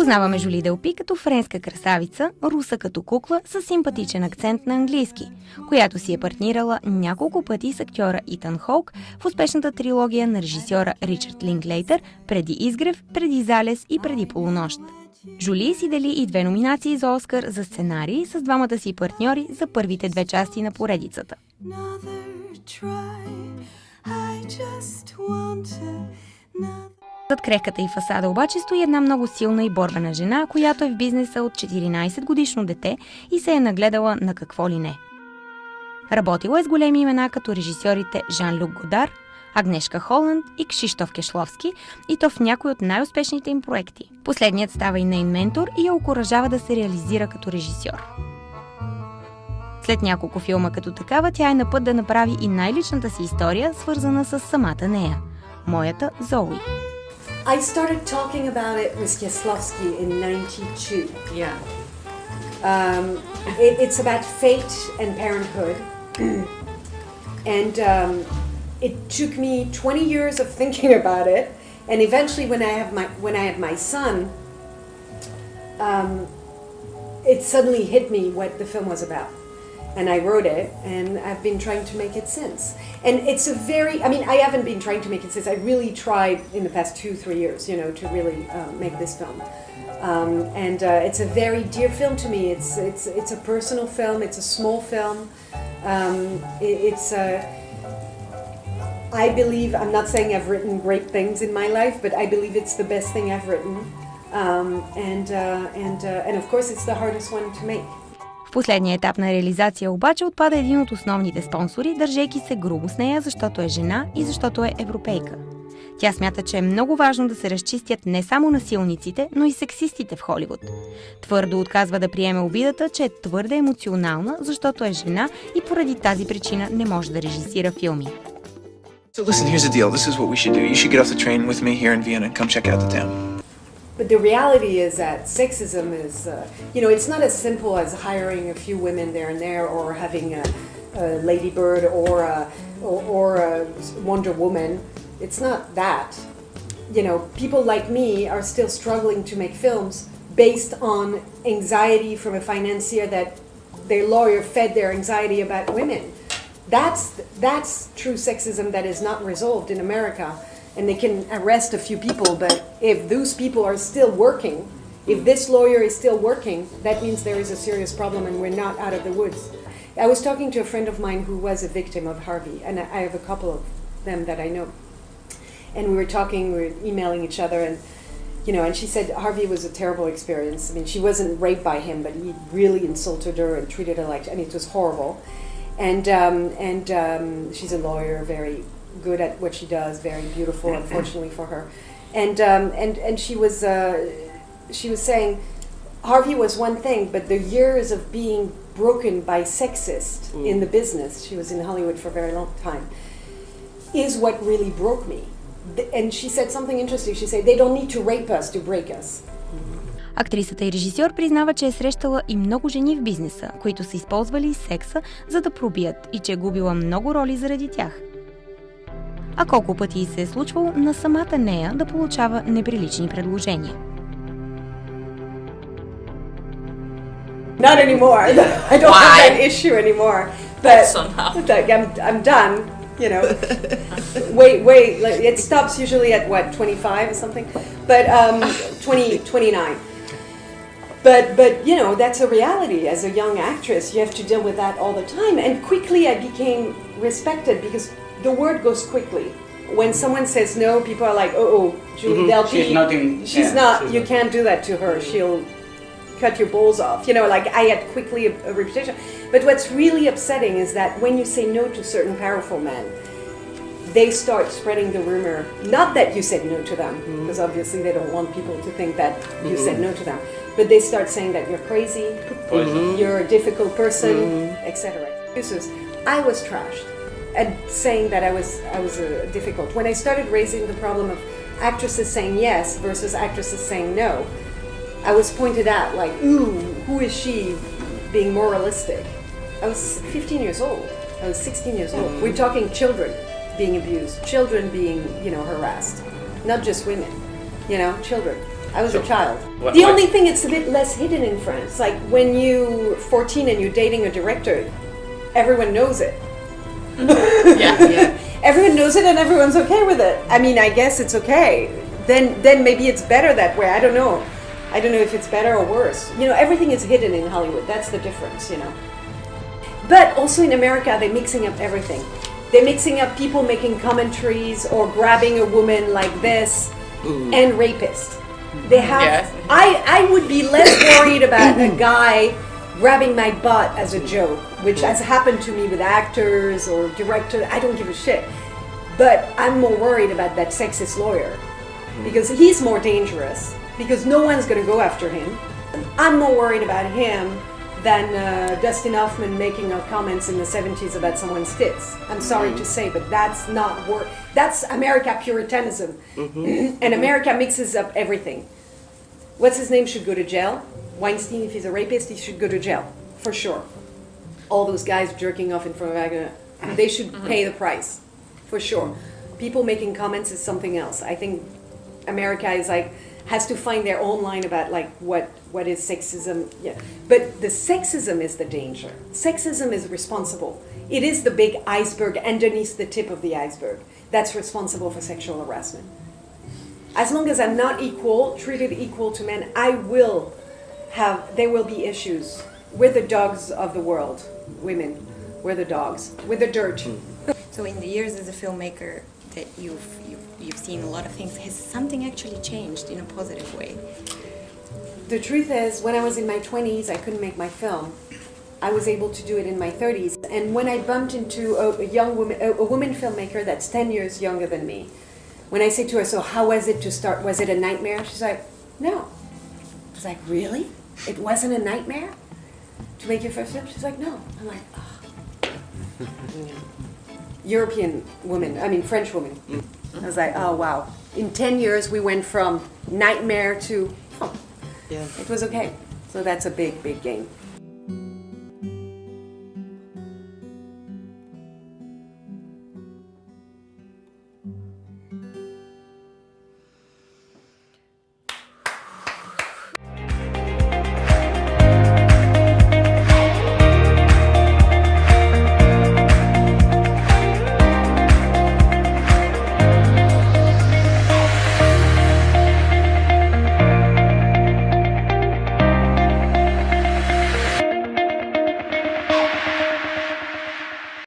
Познаваме Жули Делпи като френска красавица, руса като кукла с симпатичен акцент на английски, която си е партнирала няколко пъти с актьора Итан Хоук в успешната трилогия на режисьора Ричард Линклейтър преди Изгрев, преди Залез и преди Полунощ. Жули си дели и 2 номинации за Оскар за сценарий с двамата си партньори за първите 2 части на поредицата. Зад крехката и фасада обаче стои една много силна и борбена жена, която е в бизнеса от 14-годишно дете и се е нагледала на какво ли не. Работила е с големи имена като режисьорите Жан-Люк Годар, Агнешка Холанд и Кшиштоф Кешловски, и то в някои от най-успешните им проекти. Последният става и нейн ментор и я окуражава да се реализира като режисьор. След няколко филма като такава, тя е на път да направи и най-личната си история, свързана с самата нея – Моята Зои. I started talking about it with Kieslowski in 92. Yeah. It's about fate and parenthood. And it took me 20 years of thinking about it. And eventually when I had my son, it suddenly hit me what the film was about. And I wrote it, and I've been trying to make it since. And it's a very, I haven't been trying to make it since. I really tried in the past 2-3 years, to really make this film. And it's a very dear film to me. It's a personal film. It's a small film. I believe, I'm not saying I've written great things in my life, but I believe it's the best thing I've written. And of course, it's the hardest one to make. В последния етап на реализация обаче отпада един от основните спонсори, държейки се грубо с нея, защото е жена и защото е европейка. Тя смята, че е много важно да се разчистят не само насилниците, но и сексистите в Холивуд. Твърдо отказва да приеме обидата, че е твърде емоционална, защото е жена и поради тази причина не може да режисира филми. So listen, here's the deal. This is what we should do. You should get off the train with me here in Vienna and come check out the town. But the reality is that sexism is, it's not as simple as hiring a few women there and there, or having a Lady Bird or a Wonder Woman. It's not that. People like me are still struggling to make films based on anxiety from a financier that their lawyer fed their anxiety about women. That's true sexism that is not resolved in America. And they can arrest a few people, but if those people are still working, if this lawyer is still working, that means there is a serious problem and we're not out of the woods. I was talking to a friend of mine who was a victim of Harvey, and I have a couple of them that I know. And we were emailing each other, and and she said Harvey was a terrible experience. I mean, she wasn't raped by him, but he really insulted her and treated her and it was horrible. And she's a lawyer, very good at what she does, very beautiful, unfortunately for her, and she was saying Harvey was one thing, but the years of being broken by sexist in the business, she was in Hollywood for a very long time, is what really broke me. And she said something interesting. She said they don't need to rape us to break us. Актрисата и режисьор признава, че е срещала и много жени в бизнеса, които са използвали секса, за да пробият, и че е губила много роли заради тях. А колко пъти се е случвало на самата нея да получава неприлични предложения. Not anymore. I don't have that issue anymore. But I'm done. Wait. It stops usually at 25 or something. But 29. But that's a reality. As a young actress, you have to deal with that all the time. And quickly I became respected because the word goes quickly. When someone says no, people are like, oh, Julie Delpy. She's not. You can't do that to her. She'll cut your balls off. I had quickly a reputation. But what's really upsetting is that when you say no to certain powerful men, they start spreading the rumor. Not that you said no to them, because obviously they don't want people to think that you said no to them. But they start saying that you're crazy, you're a difficult person, etc. I was trashed. And saying that I was difficult. When I started raising the problem of actresses saying yes versus actresses saying no, I was pointed at like, ooh, who is she being moralistic? I was 15 years old. I was 16 years old. We're talking children being abused, children being, harassed. Not just women, children. I was a child. What- Only thing, it's a bit less hidden in France. Like when you're 14 and you're dating a director, everyone knows it. Yeah. Everyone knows it and everyone's okay with it. I mean, I guess it's okay. Then maybe it's better that way. I don't know. I don't know if it's better or worse. You know, everything is hidden in Hollywood. That's the difference, you know. But also in America, they're mixing up everything. They're mixing up people making commentaries or grabbing a woman like this and rapists. They have. Yes. I would be less worried about a guy grabbing my butt as a joke, which has happened to me with actors or directors. I don't give a shit. But I'm more worried about that sexist lawyer because he's more dangerous because no one's going to go after him. I'm more worried about him than Dustin Hoffman making comments in the 70s about someone's tits. I'm sorry to say, but that's not work. That's America Puritanism. And America mixes up everything. What's his name should go to jail. Weinstein, if he's a rapist, he should go to jail, for sure. All those guys jerking off in front of Wagner, they should pay the price, for sure. People making comments is something else. I think America is like, has to find their own line about like what is sexism. Yeah. But the sexism is the danger. Sexism is responsible. It is the big iceberg underneath the tip of the iceberg that's responsible for sexual harassment. As long as I'm not treated equal to men, there will be issues. We're the dogs of the world, women. We're the dogs. We're the dirt. So in the years as a filmmaker that you've seen a lot of things, has something actually changed in a positive way? The truth is, when I was in my 20s, I couldn't make my film. I was able to do it in my 30s. And when I bumped into a woman filmmaker that's 10 years younger than me, when I said to her, so how was it to start? Was it a nightmare? She's like, no. I was like, really? It wasn't a nightmare to make your first film? She's like, no. I'm like, oh. European woman, I mean French woman. I was like, oh wow. In 10 years we went from nightmare to, it was okay. So that's a big, big gain.